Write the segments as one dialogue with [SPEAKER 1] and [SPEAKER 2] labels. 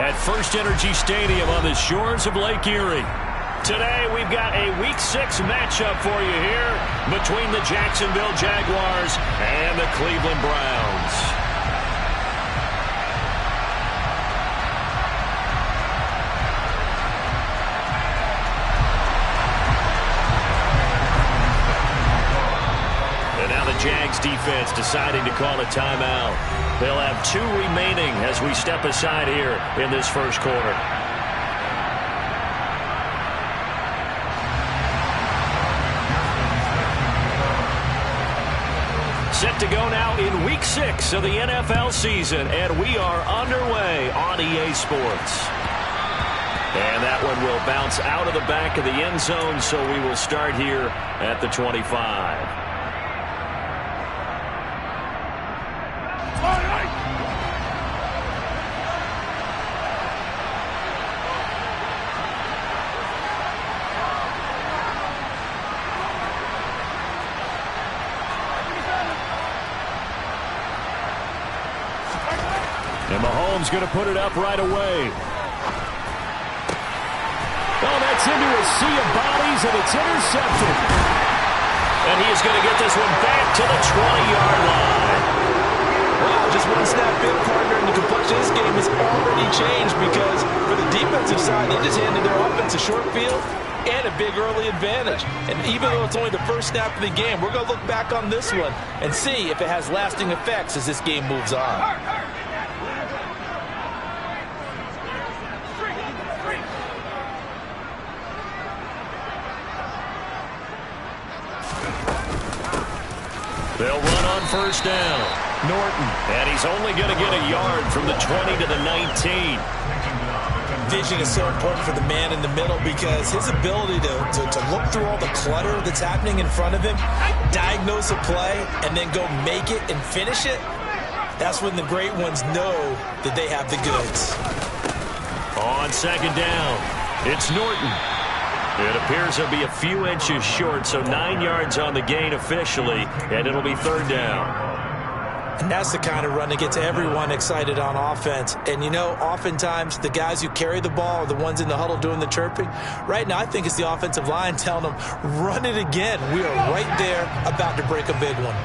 [SPEAKER 1] at First Energy Stadium on the shores of Lake Erie. Today, we've got a Week 6 matchup for you here between the Jacksonville Jaguars and the Cleveland Browns. And now the Jags defense deciding to call a timeout. They'll have 2 remaining as we step aside here in this first quarter. Set to go now in Week 6 of the NFL season, and we are underway on EA Sports. And that one will bounce out of the back of the end zone, so we will start here at the 25. And Mahomes going to put it up right away. Oh, that's into a sea of bodies, and it's intercepted. And he is going to get this one back to the 20-yard line.
[SPEAKER 2] Wow, just one snap in, partner, and the complexion of this game has already changed because for the defensive side, they just handed their offense a short field and a big early advantage. And even though it's only the first snap of the game, we're going to look back on this one and see if it has lasting effects as this game moves on.
[SPEAKER 1] They'll run on first down. Norton, and he's only going to get a yard from the 20 to the 19.
[SPEAKER 2] Vision is so important for the man in the middle because his ability to look through all the clutter that's happening in front of him, diagnose a play, and then go make it and finish it, that's when the great ones know that they have the goods.
[SPEAKER 1] On second down, it's Norton. It appears he'll be a few inches short, so 9 yards on the gain officially, and it'll be third down.
[SPEAKER 2] And that's the kind of run that gets everyone excited on offense. And, you know, oftentimes the guys who carry the ball are the ones in the huddle doing the chirping. Right now, I think it's the offensive line telling them, run it again. We are right there about to break a big one.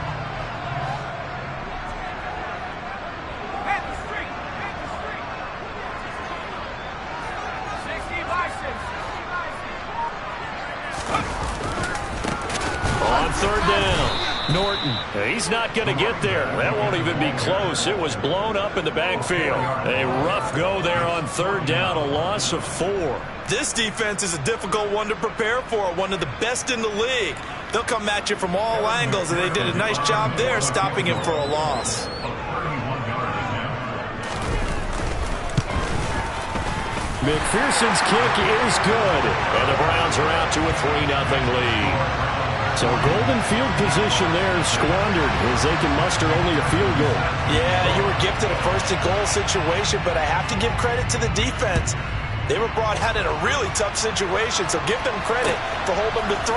[SPEAKER 1] Third down, Norton. He's not going to get there. That won't even be close. It was blown up in the backfield. A rough go there on third down, a loss of 4.
[SPEAKER 2] This defense is a difficult one to prepare for, one of the best in the league. They'll come at you from all angles, and they did a nice job there stopping him for a loss.
[SPEAKER 1] McPherson's kick is good, and the Browns are out to a 3-0 lead. So golden field position there is squandered as they can muster only a field goal.
[SPEAKER 2] Yeah, you were gifted a first-and-goal situation, but I have to give credit to the defense. They were brought out in a really tough situation, so give them credit for holding them to 3.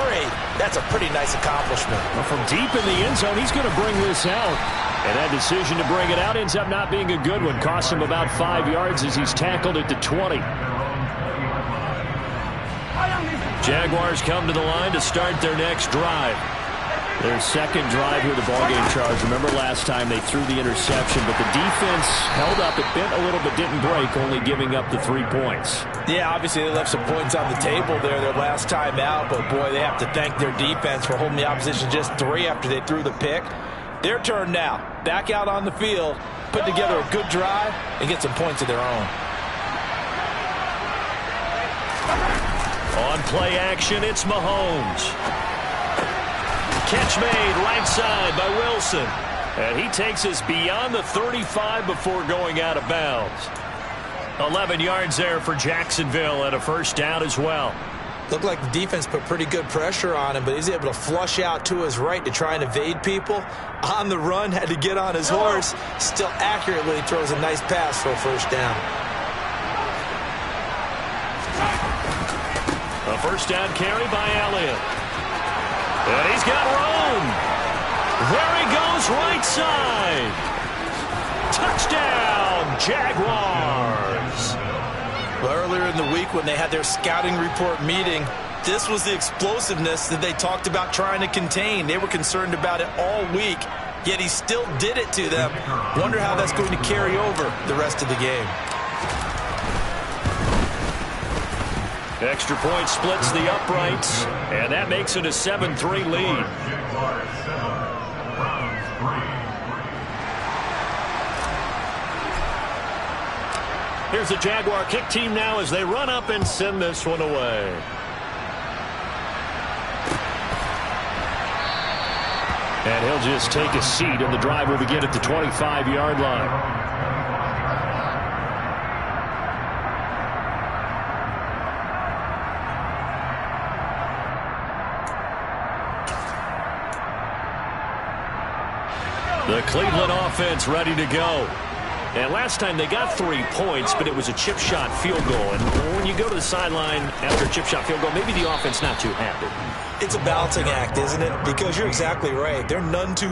[SPEAKER 2] That's a pretty nice accomplishment.
[SPEAKER 1] Well, from deep in the end zone, he's going to bring this out. And that decision to bring it out ends up not being a good one. Cost him about 5 yards as he's tackled it to 20. Jaguars come to the line to start their next drive. Their second drive here, the ballgame charge. Remember last time they threw the interception, but the defense held up. It bent a little but didn't break, only giving up the 3 points.
[SPEAKER 2] Yeah, obviously they left some points on the table there their last time out, but boy, they have to thank their defense for holding the opposition just 3 after they threw the pick. Their turn now. Back out on the field, put together a good drive, and get some points of their own.
[SPEAKER 1] On play action, it's Mahomes. Catch made right side by Wilson. And he takes us beyond the 35 before going out of bounds. 11 yards there for Jacksonville and a first down as well.
[SPEAKER 2] Looked like the defense put pretty good pressure on him, but he's able to flush out to his right to try and evade people. On the run, had to get on his horse. Still accurately throws a nice pass for a first down.
[SPEAKER 1] A first down carry by Elliott. And he's got room. There he goes right side. Touchdown, Jaguars.
[SPEAKER 2] Well, earlier in the week when they had their scouting report meeting, this was the explosiveness that they talked about trying to contain. They were concerned about it all week, yet he still did it to them. Wonder how that's going to carry over the rest of the game.
[SPEAKER 1] Extra point splits the uprights, and that makes it a 7-3 lead. Here's the Jaguar kick team now as they run up and send this one away. And he'll just take a seat, and the drive will begin at the 25-yard line. The Cleveland offense ready to go. And last time they got 3 points, but it was a chip shot field goal. And when you go to the sideline after a chip shot field goal, maybe the offense not too happy.
[SPEAKER 2] It's a balancing act, isn't it? Because you're exactly right. They're none too...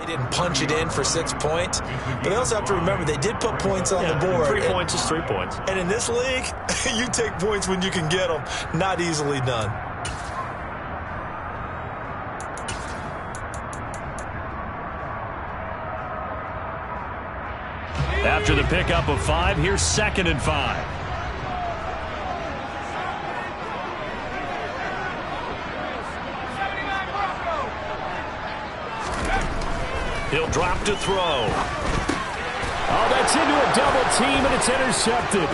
[SPEAKER 2] They didn't punch it in for 6 points, but they also have to remember they did put points on the board.
[SPEAKER 1] 3 points is 3 points.
[SPEAKER 2] And in this league, you take points when you can get them. Not easily done.
[SPEAKER 1] After the pickup of 5, here's 2nd and 5. He'll drop to throw. Oh, that's into a double team, and it's intercepted.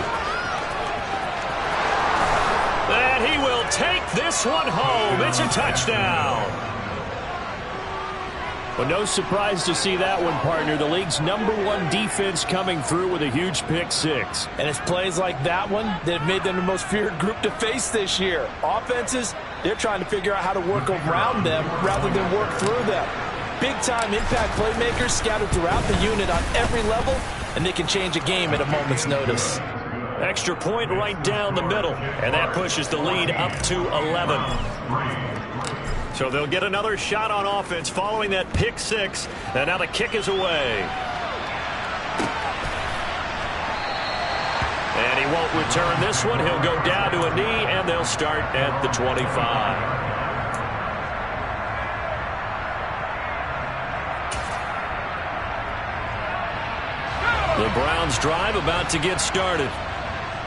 [SPEAKER 1] And he will take this one home. It's a touchdown. Well, no surprise to see that one, partner. The league's #1 defense coming through with a huge pick 6.
[SPEAKER 2] And it's plays like that one that have made them the most feared group to face this year. Offenses, they're trying to figure out how to work around them rather than work through them. Big-time impact playmakers scattered throughout the unit on every level, and they can change a game at a moment's notice.
[SPEAKER 1] Extra point right down the middle, and that pushes the lead up to 11. So they'll get another shot on offense following that pick 6, and now the kick is away. And he won't return this one. He'll go down to a knee, and they'll start at the 25. The Browns drive about to get started.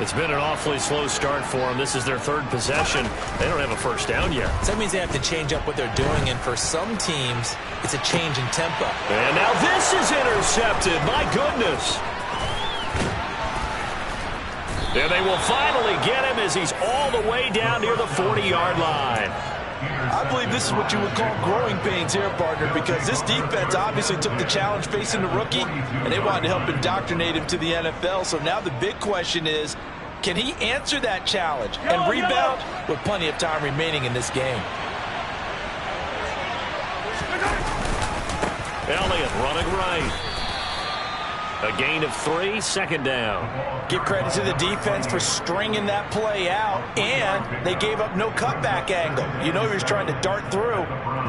[SPEAKER 1] It's been an awfully slow start for them. This is their 3rd possession. They don't have a first down yet.
[SPEAKER 2] So that means they have to change up what they're doing, and for some teams, it's a change in tempo.
[SPEAKER 1] And now this is intercepted. My goodness. And they will finally get him as he's all the way down near the 40-yard line.
[SPEAKER 2] I believe this is what you would call growing pains here, partner, because this defense obviously took the challenge facing the rookie, and they wanted to help indoctrinate him to the NFL. So now the big question is, can he answer that challenge and rebound with plenty of time remaining in this game?
[SPEAKER 1] Elliott running right. A gain of 3, 2nd down.
[SPEAKER 2] Give credit to the defense for stringing that play out, and they gave up no cutback angle. You know he was trying to dart through.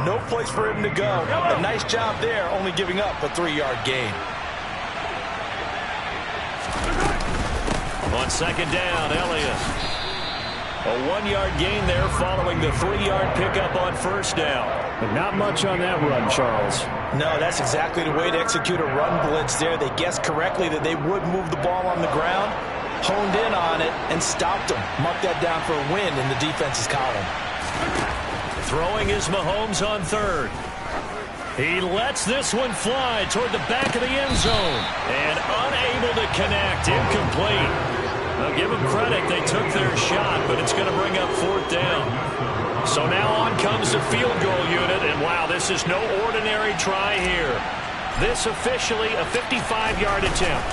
[SPEAKER 2] No place for him to go. A nice job there, only giving up a 3-yard gain.
[SPEAKER 1] On 2nd down, Elliott. A 1-yard gain there following the 3-yard pickup on 1st down. But not much on that run, Charles.
[SPEAKER 2] No, that's exactly the way to execute a run blitz there. They guessed correctly that they would move the ball on the ground, honed in on it, and stopped them. Mark that down for a win in the defense's column.
[SPEAKER 1] Throwing is Mahomes on 3rd. He lets this one fly toward the back of the end zone. And unable to connect, incomplete. I'll give them credit. They took their shot, but it's going to bring up 4th down. So now on comes the field goal unit, and wow, this is no ordinary try here. This officially a 55-yard attempt.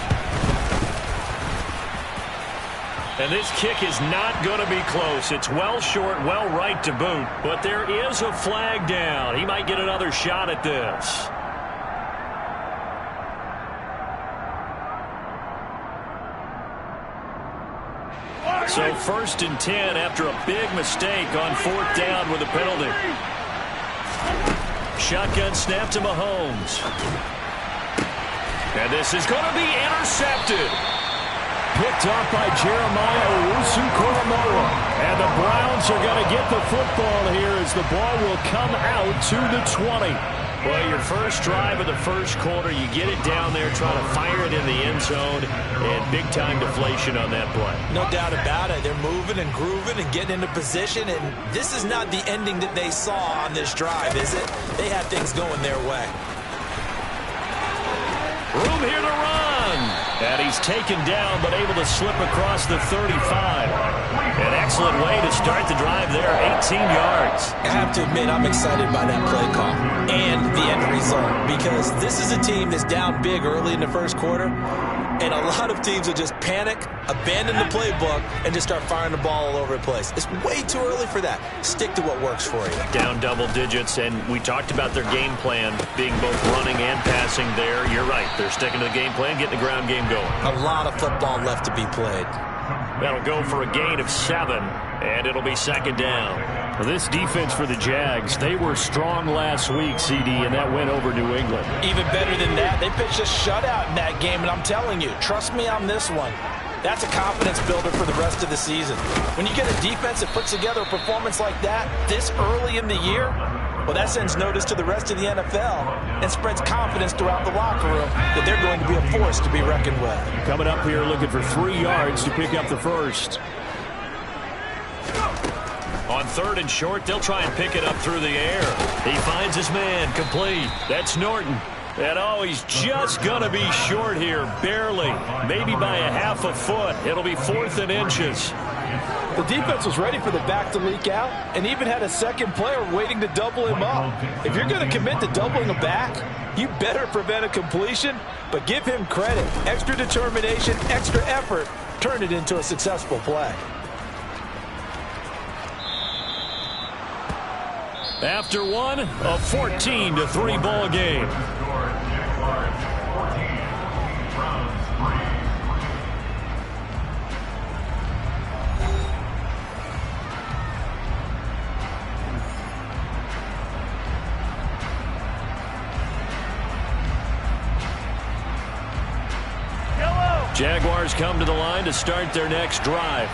[SPEAKER 1] And this kick is not going to be close. It's well short, well right to boot. But there is a flag down. He might get another shot at this. So 1st and 10 after a big mistake on 4th down with a penalty. Shotgun snap to Mahomes. And this is going to be intercepted. Picked off by Jeremiah Owusu-Koramoah. And the Browns are going to get the football here as the ball will come out to the 20. Well, your first drive of the first quarter, you get it down there, try to fire it in the end zone, and big-time deflation on that play.
[SPEAKER 2] No doubt about it. They're moving and grooving and getting into position, and this is not the ending that they saw on this drive, is it? They had things going their way.
[SPEAKER 1] Room here to run. And he's taken down, but able to slip across the 35. An excellent way to start the drive there, 18 yards.
[SPEAKER 2] I have to admit, I'm excited by that play call and the end result, because this is a team that's down big early in the first quarter, and a lot of teams will just panic, abandon the playbook, and just start firing the ball all over the place. It's way too early for that. Stick to what works for you.
[SPEAKER 1] Down double digits, and we talked about their game plan being both running and passing there. You're right. They're sticking to the game plan, getting the ground game going.
[SPEAKER 2] A lot of football left to be played.
[SPEAKER 1] That'll go for a gain of 7, and it'll be 2nd down. Well, this defense for the Jags, they were strong last week, CD, and that went over New England.
[SPEAKER 2] Even better than that, they pitched a shutout in that game, and I'm telling you, trust me on this one. That's a confidence builder for the rest of the season. When you get a defense that puts together a performance like that this early in the year, well, that sends notice to the rest of the NFL and spreads confidence throughout the locker room that they're going to be a force to be reckoned with.
[SPEAKER 1] Coming up here looking for 3 yards to pick up the first. On 3rd and short, they'll try and pick it up through the air. He finds his man, complete. That's Norton. And oh, he's just going to be short here, barely. Maybe by a half a foot. It'll be 4th and inches.
[SPEAKER 2] The defense was ready for the back to leak out and even had a second player waiting to double him up. If you're going to commit to doubling a back, you better prevent a completion, but give him credit. Extra determination, extra effort, turn it into a successful play.
[SPEAKER 1] After one, a 14-3 ball game. Jaguars come to the line to start their next drive.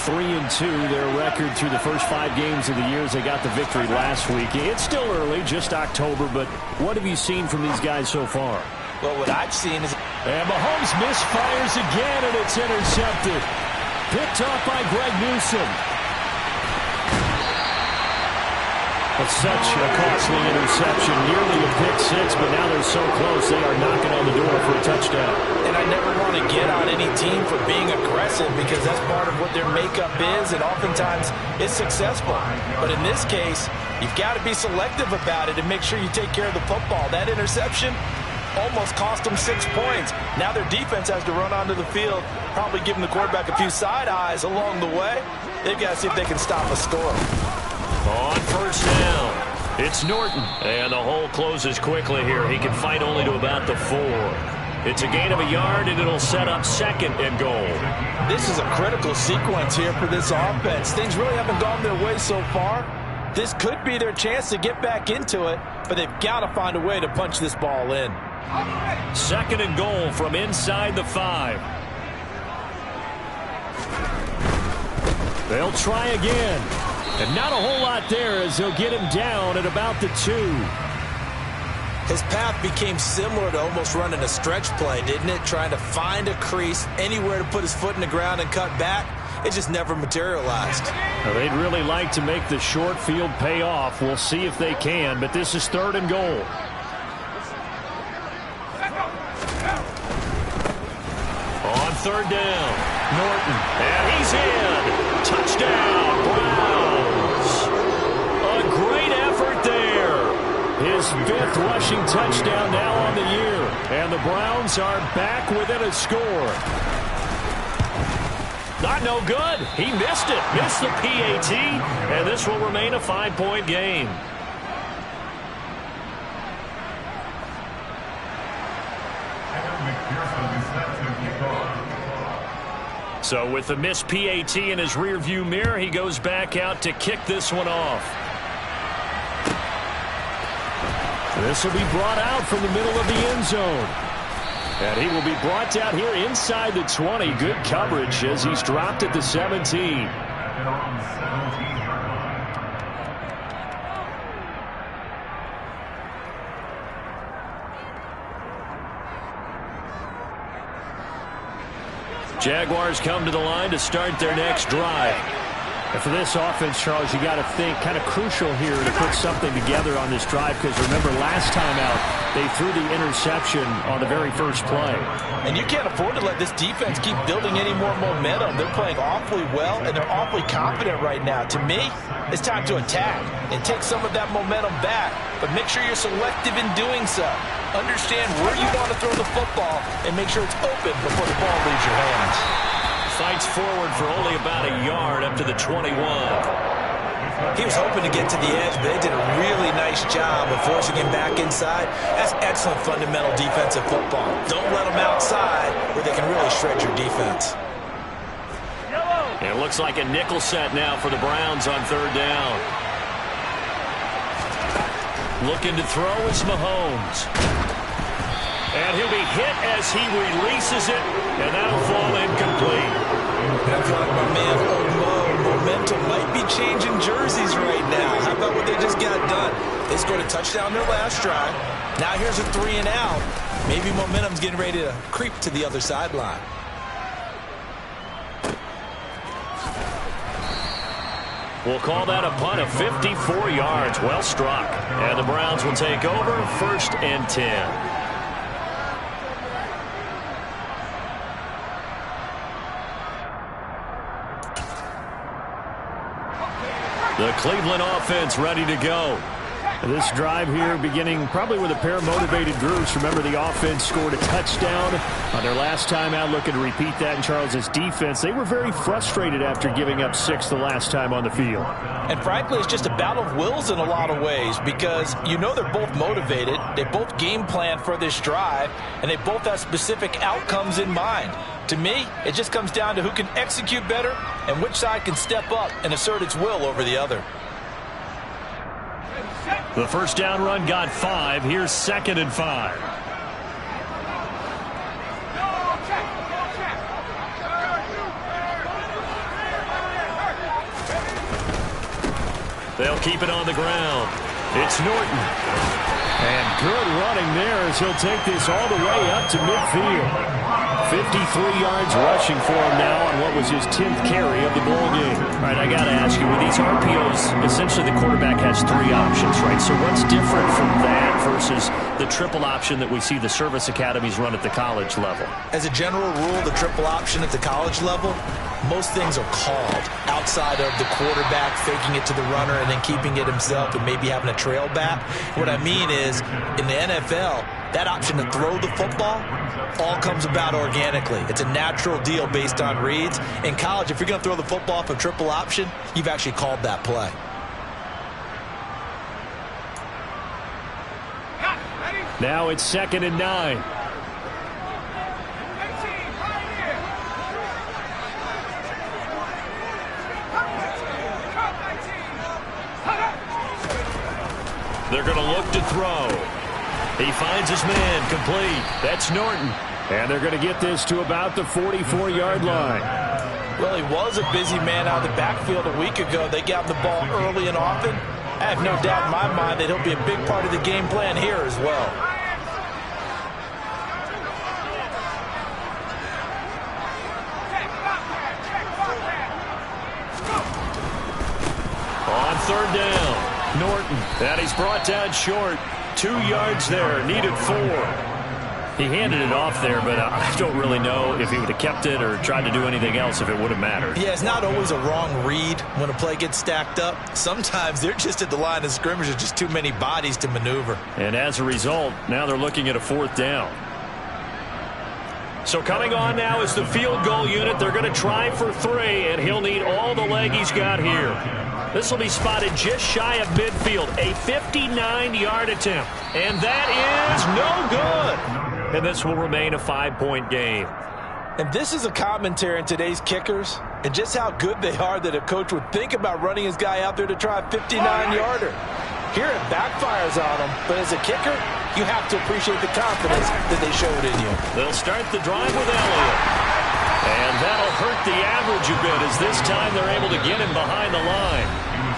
[SPEAKER 1] 3-2, their record through the first 5 games of the year as they got the victory last week. It's still early, just October, but what have you seen from these guys so far?
[SPEAKER 2] Well, what I've seen is...
[SPEAKER 1] And Mahomes misfires again, and it's intercepted. Picked off by Greg Newsome. But such a costly interception, nearly a pick 6, but now they're so close they are knocking on the door for a touchdown.
[SPEAKER 2] And I never want to get on any team for being aggressive because that's part of what their makeup is, and oftentimes it's successful. But in this case, you've got to be selective about it and make sure you take care of the football. That interception almost cost them 6 points. Now their defense has to run onto the field, probably giving the quarterback a few side eyes along the way. They've got to see if they can stop a score.
[SPEAKER 1] On 1st down, it's Norton. And the hole closes quickly here. He can fight only to about the 4. It's a gain of a yard, and it'll set up 2nd and goal.
[SPEAKER 2] This is a critical sequence here for this offense. Things really haven't gone their way so far. This could be their chance to get back into it, but they've got to find a way to punch this ball in.
[SPEAKER 1] 2nd and goal from inside the 5. They'll try again. And not a whole lot there as they'll get him down at about the 2.
[SPEAKER 2] His path became similar to almost running a stretch play, didn't it? Trying to find a crease, anywhere to put his foot in the ground and cut back. It just never materialized.
[SPEAKER 1] Now, they'd really like to make the short field pay off. We'll see if they can, but this is 3rd and goal. On 3rd down, Norton, and he's in. Touchdown, Browns. A great effort there. His 5th rushing touchdown now on the year. And the Browns are back within a score. Not no good. He missed it. Missed the PAT, and this will remain a 5-point game. So with the missed PAT in his rearview mirror, he goes back out to kick this one off. This will be brought out from the middle of the end zone. And he will be brought down here inside the 20. Good coverage as he's dropped at the 17. Jaguars come to the line to start their next drive.
[SPEAKER 3] And for this offense, Charles, you got to think kind of crucial here to put something together on this drive, because remember last time out they threw the interception on the very first play.
[SPEAKER 2] And you can't afford to let this defense keep building any more momentum. They're playing awfully well, and they're awfully confident right now. To me, it's time to attack and take some of that momentum back, but make sure you're selective in doing so. Understand where you want to throw the football and make sure it's open before the ball leaves your hands.
[SPEAKER 1] Fights forward for only about a yard up to the 21.
[SPEAKER 2] He was hoping to get to the edge, but they did a really nice job of forcing him back inside. That's excellent fundamental defensive football. Don't let them outside where they can really shred your defense.
[SPEAKER 1] And it looks like a nickel set now for the Browns on third down. Looking to throw is Mahomes. And he'll be hit as he releases it, and that'll fall incomplete.
[SPEAKER 2] That's like my man, old Mo. Momentum might be changing jerseys right now. How about what they just got done? They scored a touchdown their last drive. Now here's a 3 and out. Maybe momentum's getting ready to creep to the other sideline.
[SPEAKER 1] We'll call that a punt of 54 yards. Well struck. And the Browns will take over, 1st and 10. The Cleveland offense ready to go.
[SPEAKER 3] This drive here beginning probably with a pair of motivated groups. Remember, the offense scored a touchdown on their last time out. Looking to repeat that in Charles's defense. They were very frustrated after giving up 6 the last time on the field.
[SPEAKER 2] And frankly, it's just a battle of wills in a lot of ways, because you know they're both motivated. They both game plan for this drive, and they both have specific outcomes in mind. To me, it just comes down to who can execute better and which side can step up and assert its will over the other.
[SPEAKER 1] The first down run got 5. Here's 2nd and 5. They'll keep it on the ground. It's Norton.
[SPEAKER 3] And good running there as he'll take this all the way up to midfield.
[SPEAKER 1] 53 yards rushing for him now on what was his 10th carry of the ball game.
[SPEAKER 3] All right, I got to ask you, with these RPOs, essentially the quarterback has 3 options, right? So what's different from that versus the triple option that we see the service academies run at the college level?
[SPEAKER 2] As a general rule, the triple option at the college level, most things are called outside of the quarterback faking it to the runner and then keeping it himself and maybe having a trail back. What I mean is, in the NFL, that option to throw the football all comes about organically. It's a natural deal based on reads. In college, if you're going to throw the football off a triple option, you've actually called that play.
[SPEAKER 3] Now it's 2nd and 9.
[SPEAKER 1] They're going to look to throw. He finds his man, complete. That's Norton.
[SPEAKER 3] And they're going to get this to about the 44-yard line.
[SPEAKER 2] Well, he was a busy man out of the backfield a week ago. They got the ball early and often. I have no doubt in my mind that he'll be a big part of the game plan here as well.
[SPEAKER 1] On 3rd down, Norton. And he's brought down short. 2 yards there, needed 4.
[SPEAKER 3] He handed it off there, but I don't really know if he would have kept it or tried to do anything else if it would have mattered.
[SPEAKER 2] Yeah, it's not always a wrong read when a play gets stacked up. Sometimes they're just at the line of scrimmage. There's just too many bodies to maneuver.
[SPEAKER 3] And as a result, now they're looking at a 4th down.
[SPEAKER 1] So coming on now is the field goal unit. They're going to try for 3, and he'll need all the leg he's got here. This will be spotted just shy of midfield, a 59-yard attempt. And that is no good. And this will remain a 5-point game.
[SPEAKER 2] And this is a commentary on today's kickers and just how good they are that a coach would think about running his guy out there to try a 59-yarder. Here it backfires on him, but as a kicker, you have to appreciate the confidence that they showed in you.
[SPEAKER 1] They'll start the drive with Elliott. And that'll hurt the average a bit as this time they're able to get him behind the line.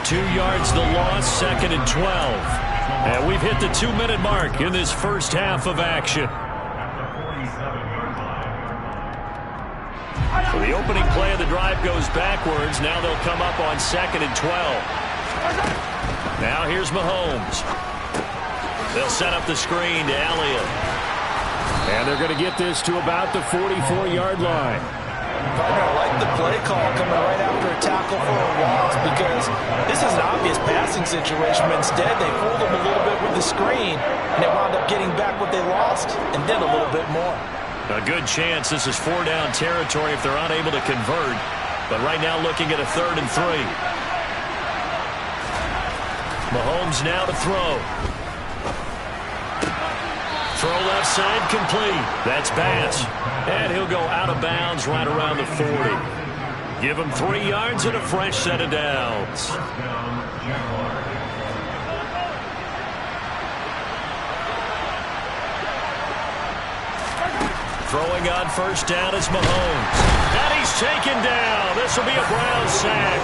[SPEAKER 1] 2 yards the loss, 2nd and 12. And we've hit the 2-minute mark in this first half of action. So the opening play of the drive goes backwards. Now they'll come up on 2nd and 12. Now here's Mahomes. They'll set up the screen to Elliott.
[SPEAKER 3] And they're going to get this to about the 44-yard line.
[SPEAKER 2] Partner, I like the play call coming right after a tackle for a loss because this is an obvious passing situation, but instead they fooled them a little bit with the screen, and they wound up getting back what they lost and then a little bit more.
[SPEAKER 1] A good chance this is 4-down territory if they're unable to convert, but right now looking at a 3rd and 3. Mahomes now to throw. Throw left side complete. That's Bass. And he'll go out of bounds right around the 40. Give him 3 yards and a fresh set of downs. Throwing on 1st down is Mahomes. And he's taken down. This will be a Brown sack.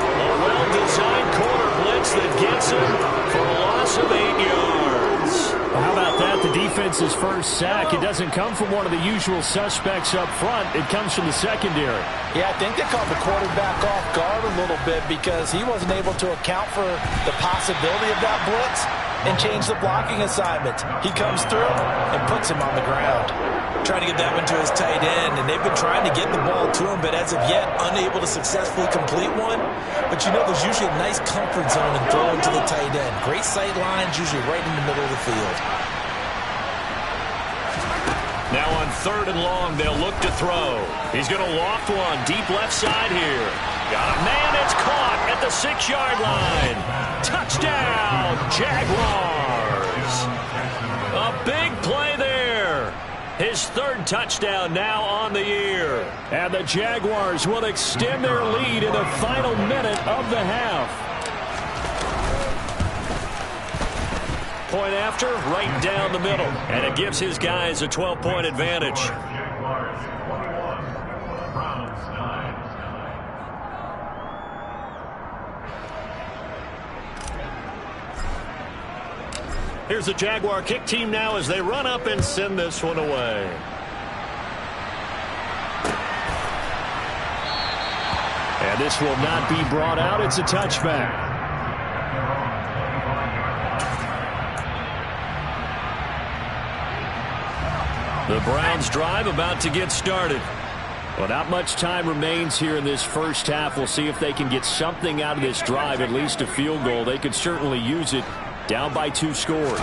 [SPEAKER 1] A well-designed corner blitz that gets him for a loss of 8 yards.
[SPEAKER 3] Well, how about that? The defense's first sack. It doesn't come from one of the usual suspects up front. It comes from the secondary.
[SPEAKER 2] Yeah, I think they caught the quarterback off guard a little bit because he wasn't able to account for the possibility of that blitz and change the blocking assignment. He comes through and puts him on the ground. Trying to get that one to his tight end, and they've been trying to get the ball to him, but as of yet, unable to successfully complete one. But you know, there's usually a nice comfort zone in throwing to the tight end. Great sight lines, usually right in the middle of the field.
[SPEAKER 1] Now on 3rd and long, they'll look to throw. He's going to loft one deep left side here. Got a man, it's caught at the 6-yard line. Touchdown, Jaguars. A big play there. His 3rd touchdown now on the year.
[SPEAKER 3] And the Jaguars will extend their lead in the final minute of the half.
[SPEAKER 1] Point after, right down the middle. And it gives his guys a 12-point advantage. Here's the Jaguar kick team now as they run up and send this one away.
[SPEAKER 3] And this will not be brought out. It's a touchback.
[SPEAKER 1] The Browns drive about to get started.
[SPEAKER 3] Well, not much time remains here in this first half. We'll see if they can get something out of this drive, at least a field goal. They could certainly use it. Down by 2 scores.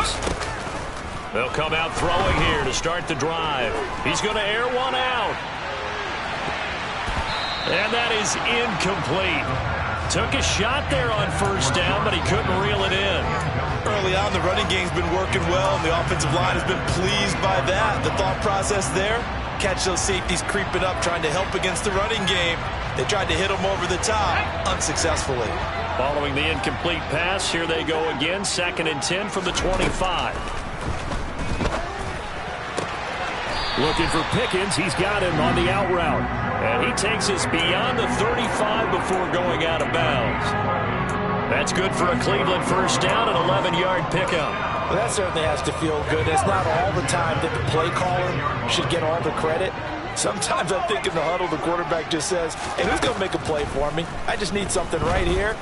[SPEAKER 1] They'll come out throwing here to start the drive. He's going to air one out. And that is incomplete. Took a shot there on 1st down, but he couldn't reel it in.
[SPEAKER 2] Early on, the running game's been working well, and the offensive line has been pleased by that. The thought process there, catch those safeties creeping up, trying to help against the running game. They tried to hit them over the top, unsuccessfully.
[SPEAKER 1] Following the incomplete pass, here they go again, 2nd and 10 from the 25.
[SPEAKER 3] Looking for Pickens. He's got him on the out route.
[SPEAKER 1] And he takes us beyond the 35 before going out of bounds. That's good for a Cleveland 1st down, an 11-yard pickup.
[SPEAKER 2] Well, that certainly has to feel good. It's not all the time that the play caller should get all the credit. Sometimes I think in the huddle, the quarterback just says, hey, who's going to make a play for me? I just need something right here.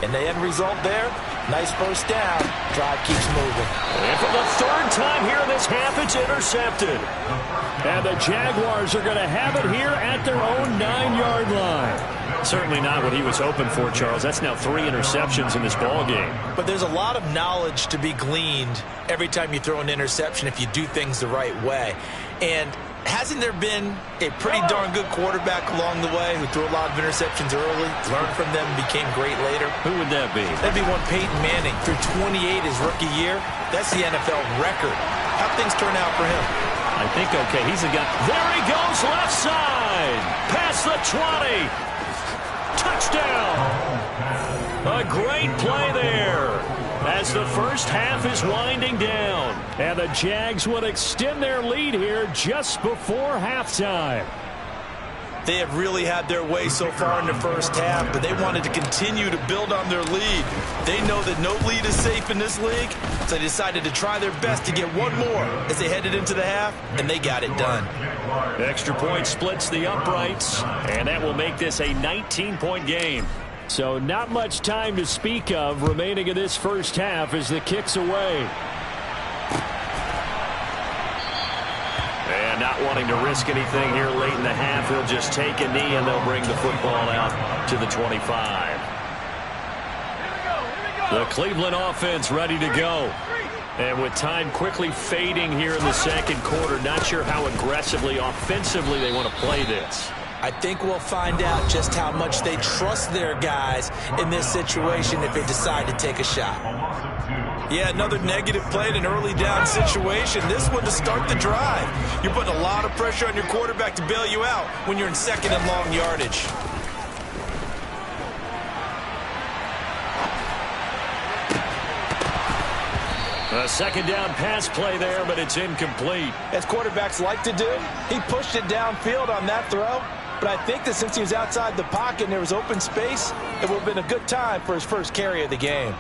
[SPEAKER 2] And the end result there, nice 1st down. Drive keeps moving.
[SPEAKER 1] And for the 3rd time here in this half, it's intercepted.
[SPEAKER 3] And the Jaguars are going to have it here at their own 9-yard line.
[SPEAKER 1] Certainly not what he was hoping for, Charles. That's now 3 interceptions in this ball game.
[SPEAKER 2] But there's a lot of knowledge to be gleaned every time you throw an interception if you do things the right way. And Hasn't there been a pretty darn good quarterback along the way who threw a lot of interceptions early, learned from them, and became great later?
[SPEAKER 3] Who would that be?
[SPEAKER 2] That'd be one Peyton Manning. Threw 28 his rookie year. That's the NFL record. How'd things turn out for him?
[SPEAKER 3] I think okay. He's a guy.
[SPEAKER 1] There he goes, left side. Past the 20. Touchdown. A great play there as the first half is winding down.
[SPEAKER 3] And the Jags would extend their lead here just before halftime.
[SPEAKER 2] They have really had their way so far in the first half, but they wanted to continue to build on their lead. They know that no lead is safe in this league, so they decided to try their best to get one more as they headed into the half, and they got it done.
[SPEAKER 1] Extra point splits the uprights, and that will make this a 19-point game.
[SPEAKER 3] So not much time to speak of remaining in this first half as the kick's away.
[SPEAKER 1] And not wanting to risk anything here late in the half, he'll just take a knee and they'll bring the football out to the 25. The Cleveland offense ready to go. And with time quickly fading here in the second quarter, not sure how aggressively, offensively they want to play this.
[SPEAKER 2] I think we'll find out just how much they trust their guys in this situation if they decide to take a shot. Yeah, another negative play in an early down situation. This one to start the drive. You're putting a lot of pressure on your quarterback to bail you out when you're in second and long yardage.
[SPEAKER 1] A second down pass play there, but it's incomplete.
[SPEAKER 2] As quarterbacks like to do, he pushed it downfield on that throw. But I think that since he was outside the pocket and there was open space, it would have been a good time for his first carry of the game.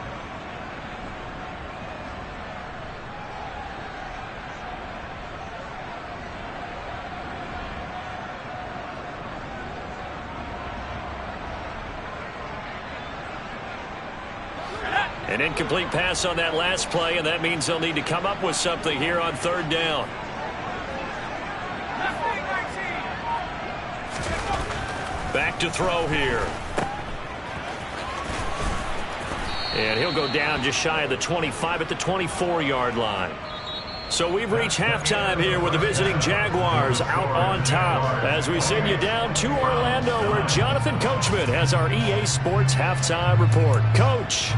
[SPEAKER 1] An incomplete pass on that last play, and that means they'll need to come up with something here on third down. Back to throw here. And he'll go down just shy of the 25 at the 24-yard line. So we've reached halftime here with the visiting Jaguars out on top as we send you down to Orlando where Jonathan Coachman has our EA Sports halftime report. Coach.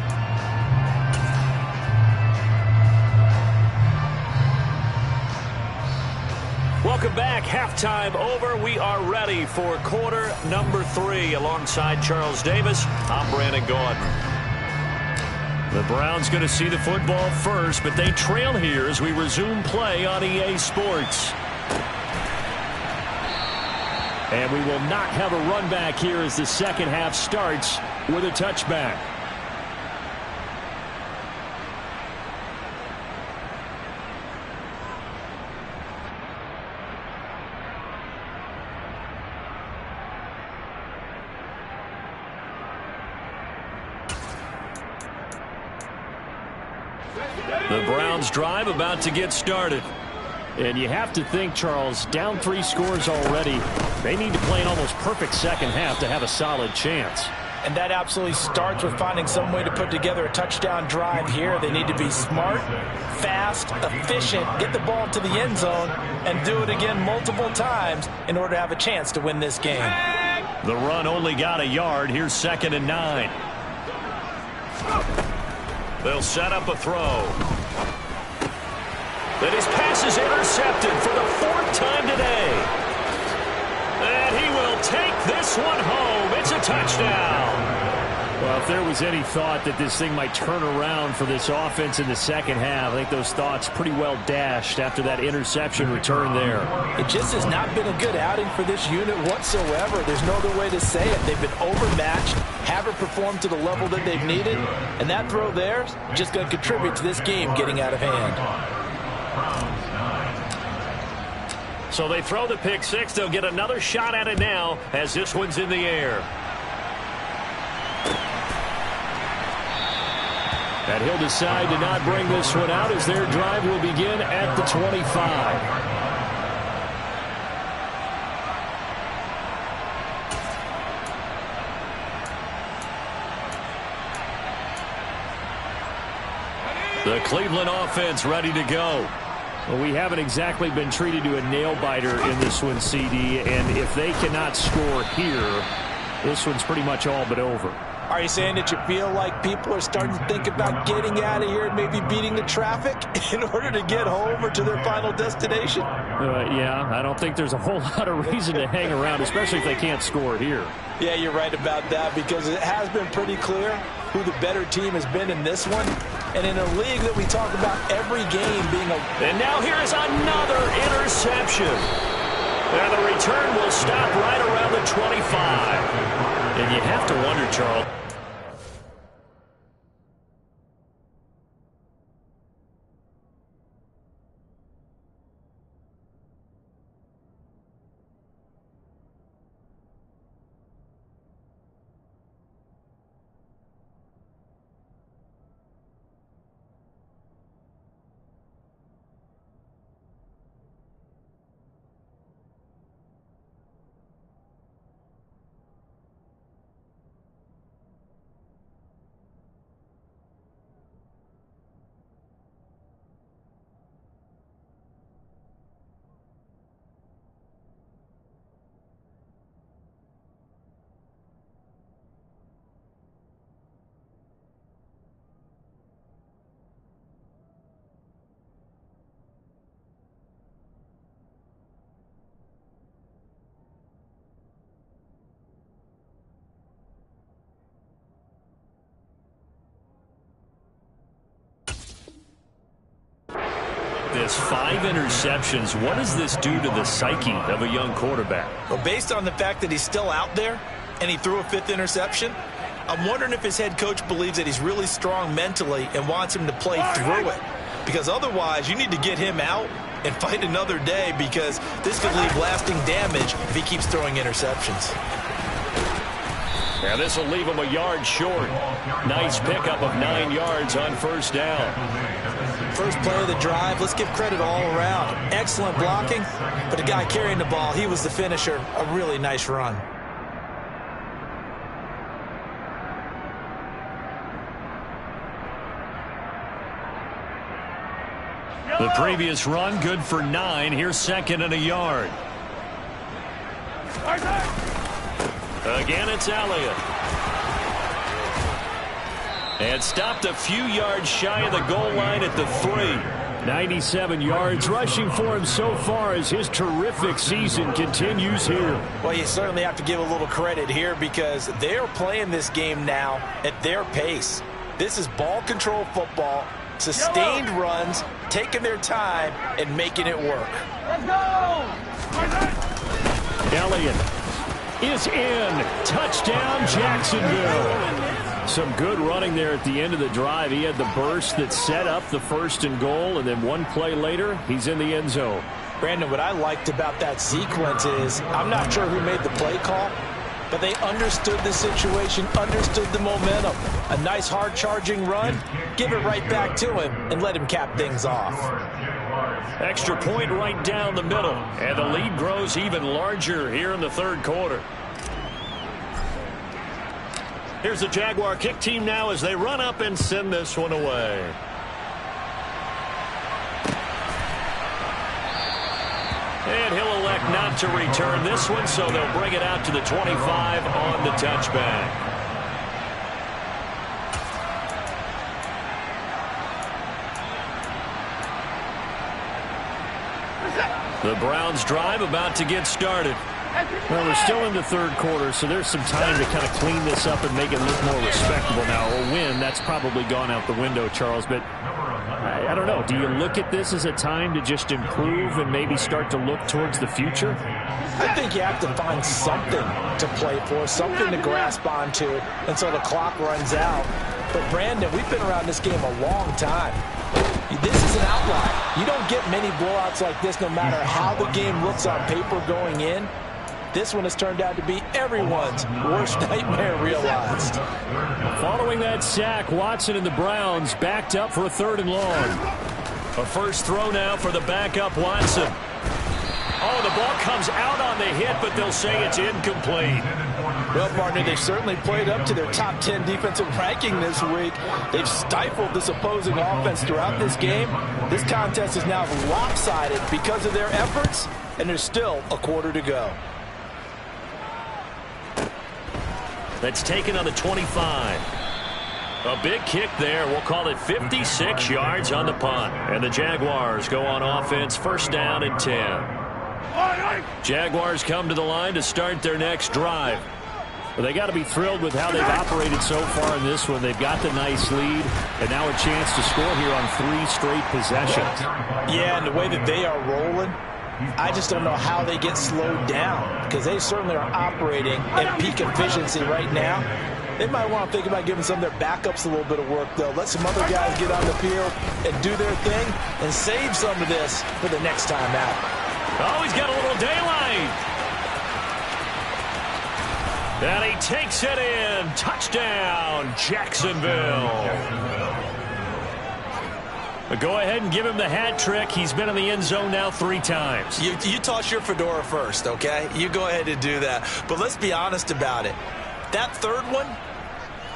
[SPEAKER 1] Welcome back. Halftime over. We are ready for quarter number 3. Alongside Charles Davis, I'm Brandon Gordon. The Browns going to see the football first, but they trail here as we resume play on EA Sports. And we will not have a run back here as the second half starts with a touchback. The Browns drive about to get started. And you have to think, Charles, down 3 scores already. They need to play an almost perfect second half to have a solid chance.
[SPEAKER 2] And that absolutely starts with finding some way to put together a touchdown drive here. They need to be smart, fast, efficient, get the ball to the end zone, and do it again multiple times in order to have a chance to win this game.
[SPEAKER 1] The run only got a yard. Here's 2nd and 9. They'll set up a throw. That his pass is intercepted for the 4th time today. And he will take this one home. It's a touchdown.
[SPEAKER 3] Well, if there was any thought that this thing might turn around for this offense in the second half, I think those thoughts pretty well dashed after that interception return there.
[SPEAKER 2] It just has not been a good outing for this unit whatsoever. There's no other way to say it. They've been overmatched, haven't performed to the level that they've needed, and that throw there is just going to contribute to this game getting out of hand.
[SPEAKER 1] So they throw the pick 6. They'll get another shot at it now as this one's in the air.
[SPEAKER 3] And he'll decide to not bring this one out as their drive will begin at the 25.
[SPEAKER 1] The Cleveland offense ready to go.
[SPEAKER 3] Well, we haven't exactly been treated to a nail-biter in this one, CD, and if they cannot score here, this one's pretty much all but over.
[SPEAKER 2] Are you saying that you feel like people are starting to think about getting out of here and maybe beating the traffic in order to get home or to their final destination?
[SPEAKER 3] Yeah, I don't think there's a whole lot of reason to hang around, especially if they can't score here.
[SPEAKER 2] Yeah, you're right about that, because it has been pretty clear who the better team has been in this one. And in a league that we talk about every game being a...
[SPEAKER 1] And now here is another interception. And the return will stop right around the 25. And you have to wonder, Charles. This 5 interceptions, what does this do to the psyche of a young quarterback?
[SPEAKER 2] Well, based on the fact that he's still out there and he threw a 5th interception, I'm wondering if his head coach believes that he's really strong mentally and wants him to play through it. Because otherwise, you need to get him out and fight another day, because this could leave lasting damage if he keeps throwing interceptions.
[SPEAKER 1] Yeah, this will leave him a yard short. Nice pickup of 9 yards on first down.
[SPEAKER 2] First play of the drive, let's give credit all around. Excellent blocking, but the guy carrying the ball, he was the finisher. A really nice run.
[SPEAKER 1] The previous run, good for 9. Here's second and a yard. Again, it's Elliott. And stopped a few yards shy of the goal line at the 3.
[SPEAKER 3] 97 yards rushing for him so far as his terrific season continues here.
[SPEAKER 2] Well, you certainly have to give a little credit here, because they're playing this game now at their pace. This is ball control football, sustained runs, taking their time and making it work.
[SPEAKER 4] Let's go!
[SPEAKER 3] Elliott is in. Touchdown, Jacksonville. Some good running there at the end of the drive. He had the burst that set up the 1st and goal, and then one play later, he's in the end zone.
[SPEAKER 2] Brandon, what I liked about that sequence is, I'm not sure who made the play call, but they understood the situation, understood the momentum. A nice hard-charging run, give it right back to him, and let him cap things off.
[SPEAKER 1] Extra point right down the middle, and the lead grows even larger here in the 3rd quarter. Here's the Jaguar kick team now as they run up and send this one away. And he'll elect not to return this one, so they'll bring it out to the 25 on the touchback. The Browns drive about to get started.
[SPEAKER 3] Well, we're still in the 3rd quarter, so there's some time to kind of clean this up and make it look more respectable now. A win, that's probably gone out the window, Charles, but I don't know. Do you look at this as a time to just improve and maybe start to look towards the future?
[SPEAKER 2] I think you have to find something to play for, something to grasp onto until the clock runs out. But, Brandon, we've been around this game a long time. This is an outlier. You don't get many blowouts like this no matter how the game looks on paper going in. This one has turned out to be everyone's worst nightmare realized.
[SPEAKER 3] Following that sack, Watson and the Browns backed up for a 3rd and long.
[SPEAKER 1] A first throw now for the backup Watson. Oh, the ball comes out on the hit, but they'll say it's incomplete.
[SPEAKER 2] Well, partner, they've certainly played up to their top 10 defensive ranking this week. They've stifled this opposing offense throughout this game. This contest is now lopsided because of their efforts, and there's still a quarter to go.
[SPEAKER 1] That's taken on the 25. A big kick there. We'll call it 56 yards on the punt. And the Jaguars go on offense, first down and 10. Jaguars come to the line to start their next drive.
[SPEAKER 3] Well, they got to be thrilled with how they've operated so far in this one. They've got the nice lead, and now a chance to score here on 3 straight possessions.
[SPEAKER 2] Yeah, and the way that they are rolling, I just don't know how they get slowed down, because they certainly are operating at peak efficiency right now. They might want to think about giving some of their backups a little bit of work, though. Let some other guys get on the field and do their thing and save some of this for the next time out.
[SPEAKER 1] Oh, he's got a little daylight. And he takes it in. Touchdown, Jacksonville. But go ahead and give him the hat trick. He's been in the end zone now 3 times.
[SPEAKER 2] You toss your fedora first, okay? You go ahead and do that. But let's be honest about it. That third one,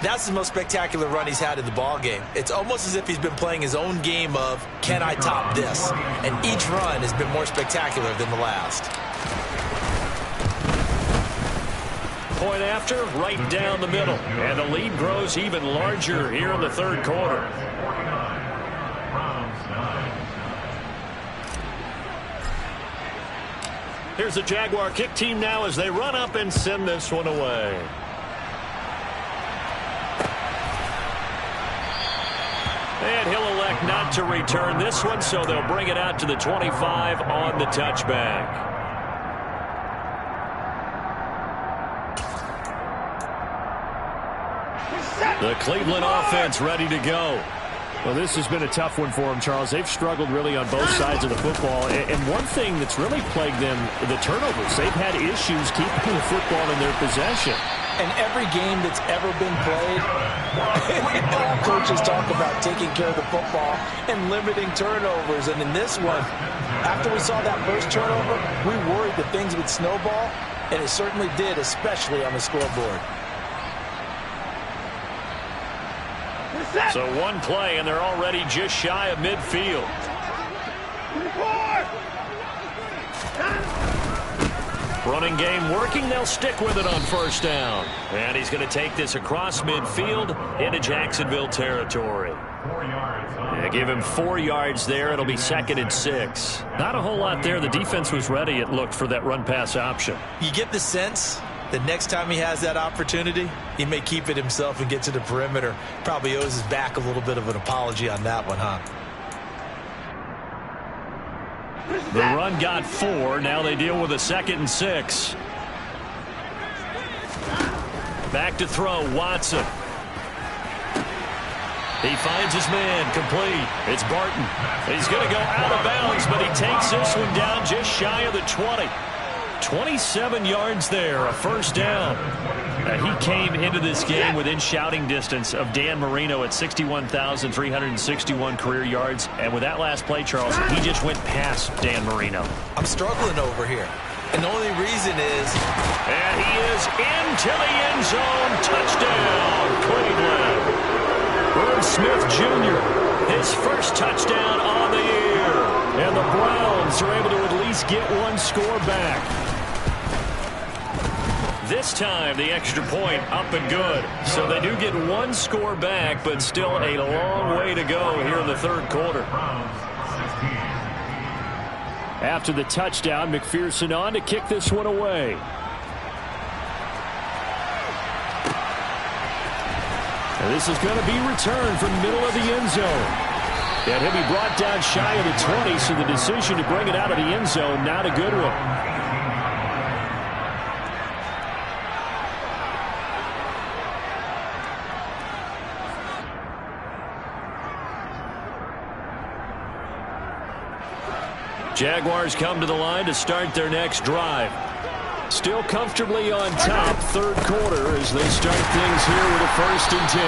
[SPEAKER 2] that's the most spectacular run he's had in the ball game. It's almost as if he's been playing his own game of, can I top this? And each run has been more spectacular than the last.
[SPEAKER 1] Point after, right down the middle. And the lead grows even larger here in the third quarter. Here's the Jaguar kick team now as they run up and send this one away. And he'll elect not to return this one, so they'll bring it out to the 25 on the touchback. The Cleveland offense ready to go.
[SPEAKER 3] Well, this has been a tough one for them, Charles. They've struggled really on both sides of the football. And one thing that's really plagued them, the turnovers. They've had issues keeping the football in their possession.
[SPEAKER 2] And every game that's ever been played, all coaches talk about taking care of the football and limiting turnovers. And in this one, after we saw that first turnover, we worried that things would snowball, and it certainly did, especially on the scoreboard.
[SPEAKER 1] So one play, and they're already just shy of midfield. Running game working. They'll stick with it on first down. And he's going to take this across midfield into Jacksonville territory. Yeah, give him 4 yards there. It'll be 2nd and 6. Not a whole lot there. The defense was ready, it looked, for that run-pass option.
[SPEAKER 2] You get the sense that next time he has that opportunity, he may keep it himself and get to the perimeter. Probably owes his back a little bit of an apology on that one, huh?
[SPEAKER 1] The run got 4. Now they deal with a 2nd and 6. Back to throw, Watson. He finds his man, complete. It's Barton. He's going to go out of bounds, but he takes this one down just shy of the 20. 27 yards there, a first down. He came into this game within shouting distance of Dan Marino at 61,361 career yards. And with that last play, Charles, he just went past Dan Marino.
[SPEAKER 2] I'm struggling over here. And the only reason is...
[SPEAKER 1] And he is into the end zone. Touchdown, Cleveland. Irv Smith Jr., his first touchdown on the year. And the Browns are able to at least get one score back. This time, the extra point up and good. So they do get one score back, but still a long way to go here in the third quarter.
[SPEAKER 3] After the touchdown, McPherson on to kick this one away. And this is going to be returned from the middle of the end zone. And he'll be brought down shy of the 20, so the decision to bring it out of the end zone, not a good one.
[SPEAKER 1] Jaguars come to the line to start their next drive. Still comfortably on top, third quarter, as they start things here with a 1st and 10.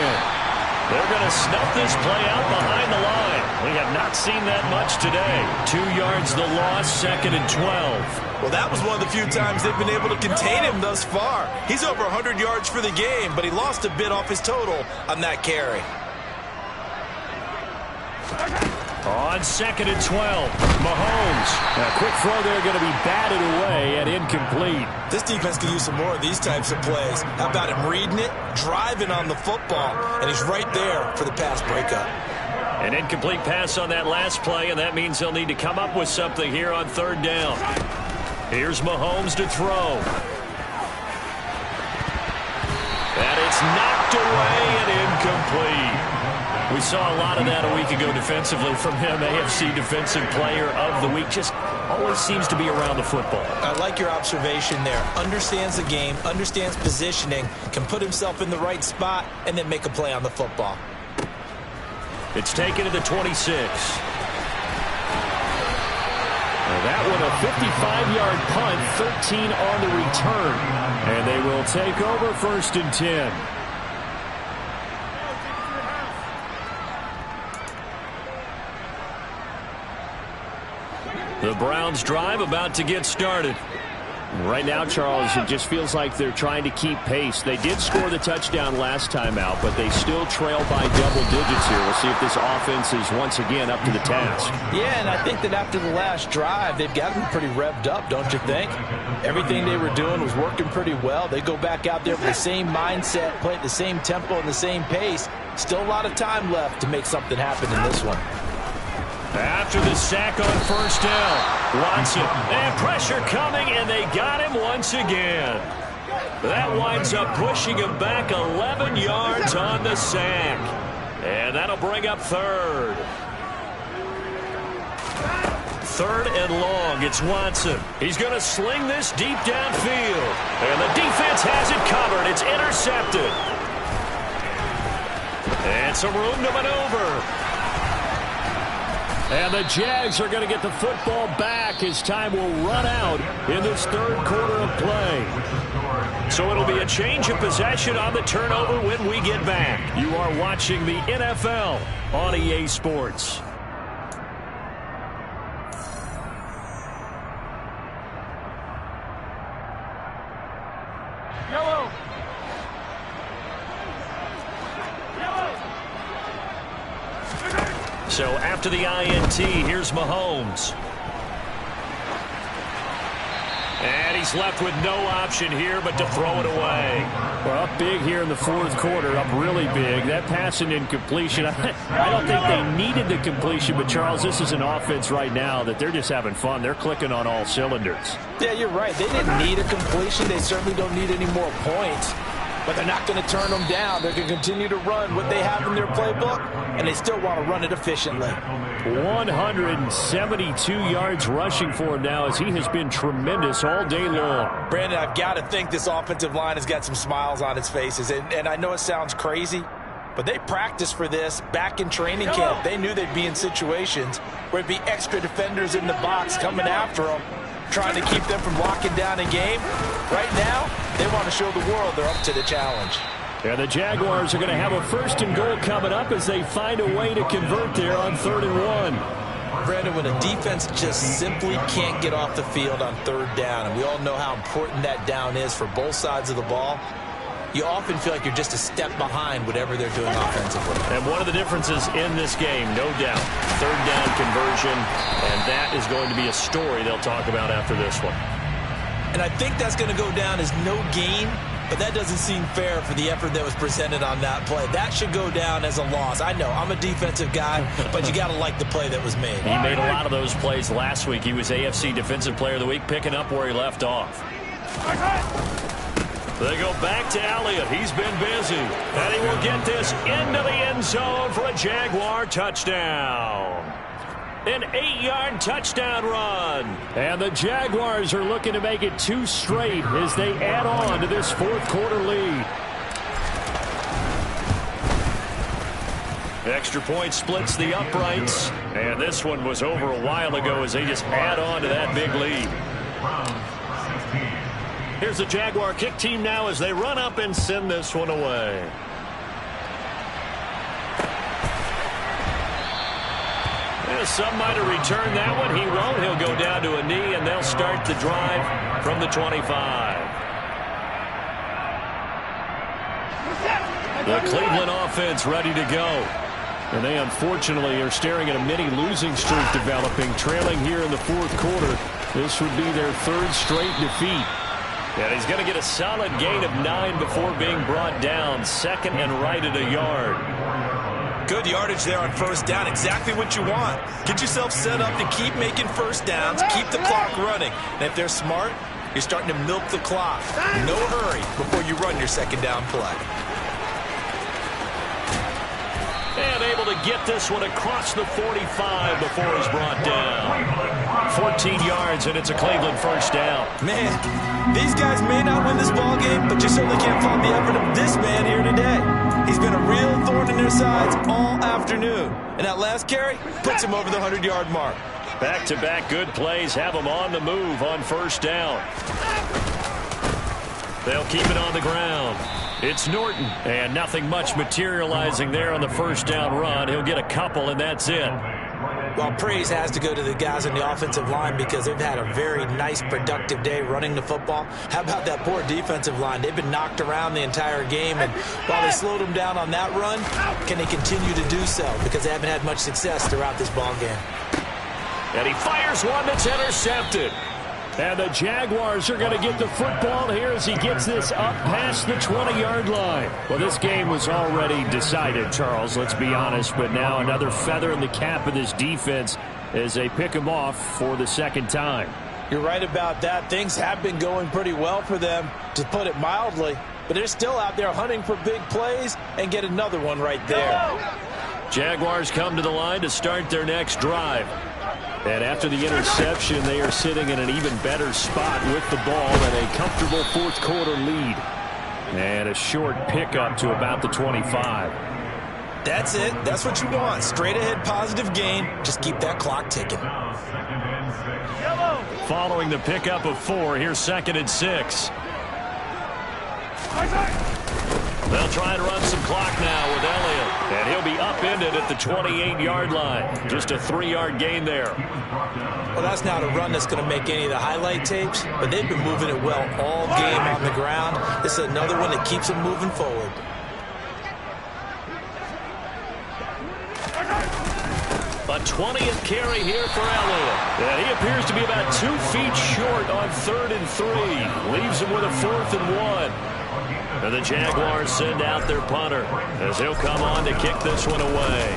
[SPEAKER 1] They're going to snuff this play out behind the line. We have not seen that much today. 2 yards the loss, 2nd and 12.
[SPEAKER 2] Well, that was one of the few times they've been able to contain him thus far. He's over 100 yards for the game, but he lost a bit off his total on that carry.
[SPEAKER 1] On 2nd and 12, Mahomes.
[SPEAKER 3] A quick throw there going to be batted away and incomplete.
[SPEAKER 2] This defense could use some more of these types of plays. How about him reading it, driving on the football, and he's right there for the pass breakup.
[SPEAKER 1] An incomplete pass on that last play, and that means they'll need to come up with something here on 3rd down. Here's Mahomes to throw. And it's knocked away and incomplete. We saw a lot of that a week ago defensively from him. AFC Defensive Player of the Week. Just always seems to be around the football.
[SPEAKER 2] I like your observation there. Understands the game, understands positioning, can put himself in the right spot, and then make a play on the football.
[SPEAKER 1] It's taken to the 26. That one a 55-yard punt, 13 on the return. And they will take over 1st and 10. The Browns drive about to get started.
[SPEAKER 3] Right now, Charles, it just feels like they're trying to keep pace. They did score the touchdown last time out, but they still trail by double digits here. We'll see if this offense is once again up to the task.
[SPEAKER 2] Yeah, and I think that after the last drive, they've gotten pretty revved up, don't you think? Everything they were doing was working pretty well. They go back out there with the same mindset, play at the same tempo and the same pace. Still a lot of time left to make something happen in this one.
[SPEAKER 1] After the sack on 1st down, Watson, and pressure coming, and they got him once again. That winds up pushing him back 11 yards on the sack. And that'll bring up 3rd. 3rd and long, it's Watson. He's going to sling this deep downfield. And the defense has it covered. It's intercepted. And some room to maneuver.
[SPEAKER 3] And the Jags are going to get the football back as time will run out in this 3rd quarter of play.
[SPEAKER 1] So it'll be a change of possession on the turnover when we get back. You are watching the NFL on EA Sports.
[SPEAKER 4] Yellow.
[SPEAKER 1] So after the INT, here's Mahomes. And he's left with no option here but to throw it away.
[SPEAKER 3] Well, up big here in the 4th quarter, up really big. That pass and incompletion, I don't think they needed the completion, but Charles, this is an offense right now that they're just having fun. They're clicking on all cylinders.
[SPEAKER 2] Yeah, you're right. They didn't need a completion. They certainly don't need any more points. But they're not going to turn them down. They're going to continue to run what they have in their playbook, and they still want to run it efficiently.
[SPEAKER 3] 172 yards rushing for him now as he has been tremendous all day long.
[SPEAKER 2] Brandon, I've got to think this offensive line has got some smiles on its faces. And I know it sounds crazy, but they practiced for this back in training camp. They knew they'd be in situations where it'd be extra defenders in the box coming after them, trying to keep them from locking down a game. Right now, they want to show the world they're up to the challenge.
[SPEAKER 3] And the Jaguars are going to have a 1st and goal coming up as they find a way to convert there on 3rd and 1.
[SPEAKER 2] Brandon, when a defense just simply can't get off the field on 3rd down, and we all know how important that down is for both sides of the ball, you often feel like you're just a step behind whatever they're doing offensively.
[SPEAKER 1] And one of the differences in this game, no doubt, 3rd down conversion, and that is going to be a story they'll talk about after this one.
[SPEAKER 2] And I think that's going to go down as no gain, but that doesn't seem fair for the effort that was presented on that play. That should go down as a loss. I know, I'm a defensive guy, but you got to like the play that was made.
[SPEAKER 1] He made a lot of those plays last week. He was AFC Defensive Player of the Week, picking up where he left off. They go back to Elliott. He's been busy. And he will get this into the end zone for a Jaguar touchdown. An 8-yard touchdown run.
[SPEAKER 3] And the Jaguars are looking to make it 2 straight as they add on to this 4th quarter lead.
[SPEAKER 1] Extra point splits the uprights. And this one was over a while ago as they just add on to that big lead. Here's the Jaguar kick team now as they run up and send this one away. Some might have returned that one. He won't. He'll go down to a knee, and they'll start the drive from the 25. The Cleveland offense ready to go. And they unfortunately are staring at a mini losing streak developing, trailing here in the fourth quarter. This would be their third straight defeat. And he's going to get a solid gain of 9 before being brought down. Second and right at a yard.
[SPEAKER 2] Good yardage there on first down. Exactly what you want. Get yourself set up to keep making first downs, keep the clock running. And if they're smart, you're starting to milk the clock. No hurry before you run your second down play.
[SPEAKER 1] And able to get this one across the 45 before he's brought down. 14 yards, and it's a Cleveland first down.
[SPEAKER 2] Man, these guys may not win this ball game, but you certainly can't fault the effort of this man here today. He's been a real thorn in their sides all afternoon. And that last carry puts him over the 100-yard mark.
[SPEAKER 1] Back-to-back good plays have him on the move on first down. They'll keep it on the ground. It's Norton, and nothing much materializing there on the first down run. He'll get a couple, and that's it.
[SPEAKER 4] Well, praise has to go to the guys on the offensive line because they've had a very nice, productive day running the football. How about that poor defensive line? They've been knocked around the entire game, and while they slowed them down on that run, can they continue to do so? Because they haven't had much success throughout this ball game.
[SPEAKER 1] And he fires one that's intercepted.
[SPEAKER 3] And the Jaguars are going to get the football here as he gets this up past the 20-yard line. Well, this game was already decided, Charles, let's be honest. But now another feather in the cap of this defense as they pick him off for the second time.
[SPEAKER 4] You're right about that. Things have been going pretty well for them, to put it mildly. But they're still out there hunting for big plays and get another one right there.
[SPEAKER 1] Jaguars come to the line to start their next drive. And after the interception, they are sitting in an even better spot with the ball and a comfortable fourth quarter lead. And a short pickup to about the 25.
[SPEAKER 2] That's it. That's what you want. Straight ahead positive gain. Just keep that clock ticking.
[SPEAKER 1] Following the pickup of 4, here's second and 6. They'll try and run some clock now with Elliott. And he'll be upended at the 28-yard line. Just a 3-yard gain there.
[SPEAKER 4] Well, that's not a run that's going to make any of the highlight tapes, but they've been moving it well all game on the ground. This is another one that keeps them moving forward.
[SPEAKER 1] A 20th carry here for Elliott. And he appears to be about 2 feet short on 3rd and 3. Leaves him with a 4th and 1. And the Jaguars send out their punter as he'll come on to kick this one away.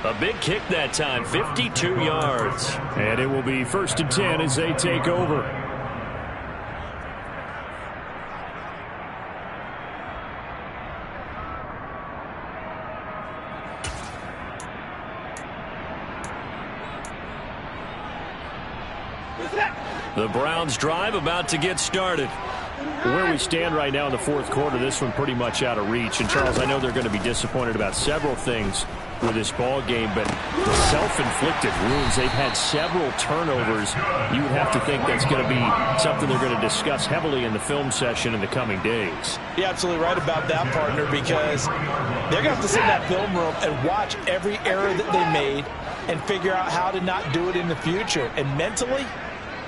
[SPEAKER 1] A big kick that time, 52 yards.
[SPEAKER 3] And it will be 1st and 10 as they take over.
[SPEAKER 1] The Browns drive about to get started.
[SPEAKER 3] Where we stand right now in the fourth quarter, this one pretty much out of reach. And, Charles, I know they're going to be disappointed about several things with this ball game, but the self-inflicted wounds, they've had several turnovers. You would have to think that's going to be something they're going to discuss heavily in the film session in the coming days.
[SPEAKER 4] You're absolutely right about that, partner, because they're going to have to sit in that film room and watch every error that they made and figure out how to not do it in the future. And mentally,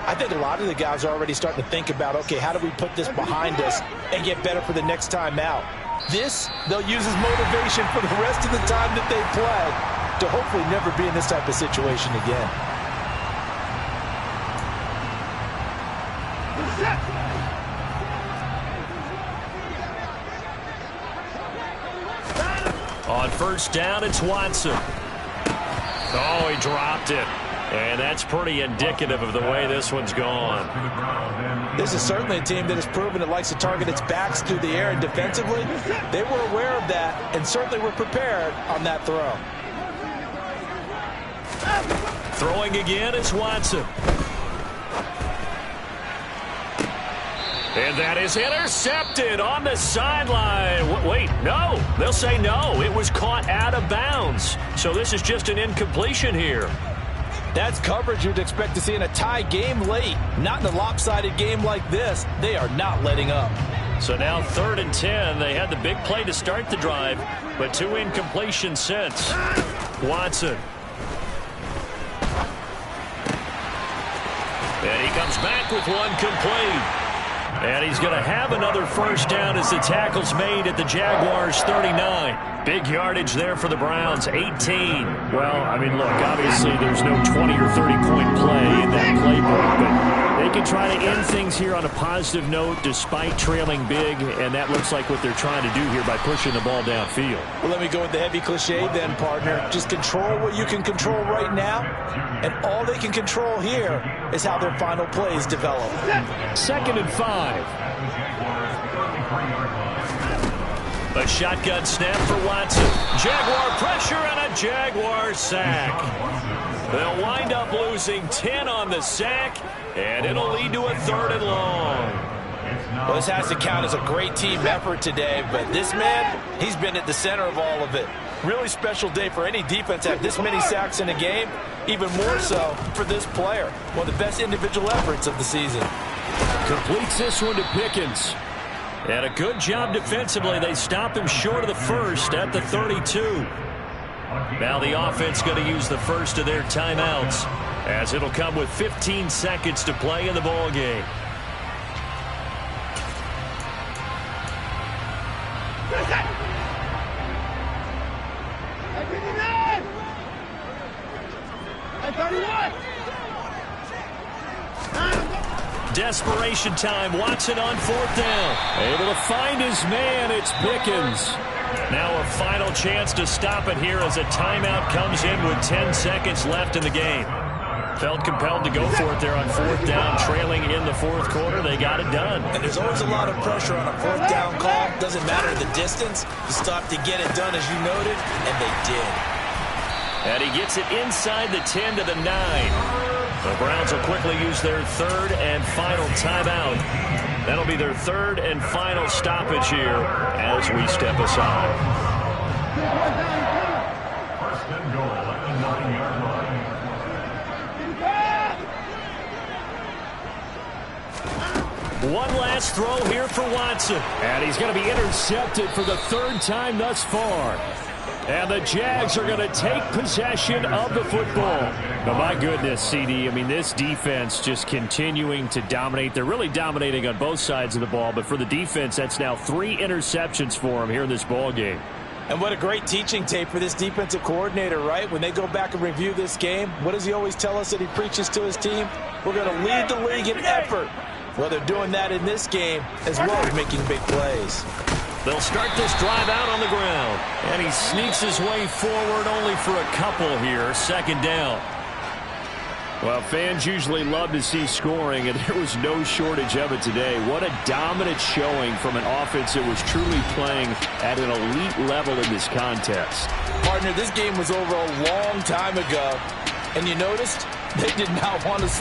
[SPEAKER 4] I think a lot of the guys are already starting to think about, okay, how do we put this behind us and get better for the next time out? This, they'll use as motivation for the rest of the time that they play to hopefully never be in this type of situation again.
[SPEAKER 1] On first down, it's Watson. Oh, he dropped it. And that's pretty indicative of the way this one's gone.
[SPEAKER 4] This is certainly a team that has proven it likes to target its backs through the air, and defensively, they were aware of that and certainly were prepared on that throw.
[SPEAKER 1] Throwing again, it's Watson. And that is intercepted on the sideline. Wait, no. They'll say no. It was caught out of bounds. So this is just an incompletion here.
[SPEAKER 4] That's coverage you'd expect to see in a tie game late. Not in a lopsided game like this. They are not letting up.
[SPEAKER 3] So now 3rd and 10. They had the big play to start the drive, but 2 incompletions since. Watson. And he comes back with 1 complete. And he's going to have another first down as the tackle's made at the Jaguars' 39. Big yardage there for the Browns, 18. Well, I mean, look, obviously there's no 20 or 30-point play in that playbook, but they can try to end things here on a positive note despite trailing big, and that looks like what they're trying to do here by pushing the ball downfield. Well,
[SPEAKER 4] let me go with the heavy cliche then, partner. Just control what you can control right now, and all they can control here is how their final plays develop.
[SPEAKER 3] 2nd and 5. A shotgun snap for Watson. Jaguar pressure and a Jaguar sack. They'll wind up losing 10 on the sack, and it'll lead to a 3rd and long.
[SPEAKER 4] Well, this has to count as a great team effort today, but this man, he's been at the center of all of it. Really special day for any defense to have this many sacks in a game, even more so for this player. One of the best individual efforts of the season.
[SPEAKER 3] Completes this one to Pickens. And a good job defensively. They stop him short of the first at the 32. Now the offense going to use the first of their timeouts, as it'll come with 15 seconds to play in the ball game. Desperation time. Watson on 4th down. Able to find his man. It's Pickens. Now a final chance to stop it here as a timeout comes in with 10 seconds left in the game. Felt compelled to go for it there on 4th down, trailing in the 4th quarter. They got it done.
[SPEAKER 4] And there's always a lot of pressure on a 4th down call. Doesn't matter the distance. You stop to get it done, as you noted, and they did.
[SPEAKER 3] And he gets it inside the 10 to the 9. The Browns will quickly use their 3rd and final timeout. That'll be their 3rd and final stoppage here as we step aside.
[SPEAKER 5] 1st and goal at the 9-yard line.
[SPEAKER 3] One last throw here for Watson. And he's going to be intercepted for the 3rd time thus far. And the Jags are going to take possession of the football. Now, my goodness, CD, I mean, this defense just continuing to dominate. They're really dominating on both sides of the ball. But for the defense, that's now 3 interceptions for them here in this ball game.
[SPEAKER 4] And what a great teaching tape for this defensive coordinator, right? When they go back and review this game, what does he always tell us that he preaches to his team? We're going to lead the league in effort. Well, they're doing that in this game as well as making big plays.
[SPEAKER 3] They'll start this drive out on the ground. And he sneaks his way forward only for a couple here. 2nd down. Well, fans usually love to see scoring, and there was no shortage of it today. What a dominant showing from an offense that was truly playing at an elite level in this contest.
[SPEAKER 4] Partner, this game was over a long time ago. And you noticed they did not want to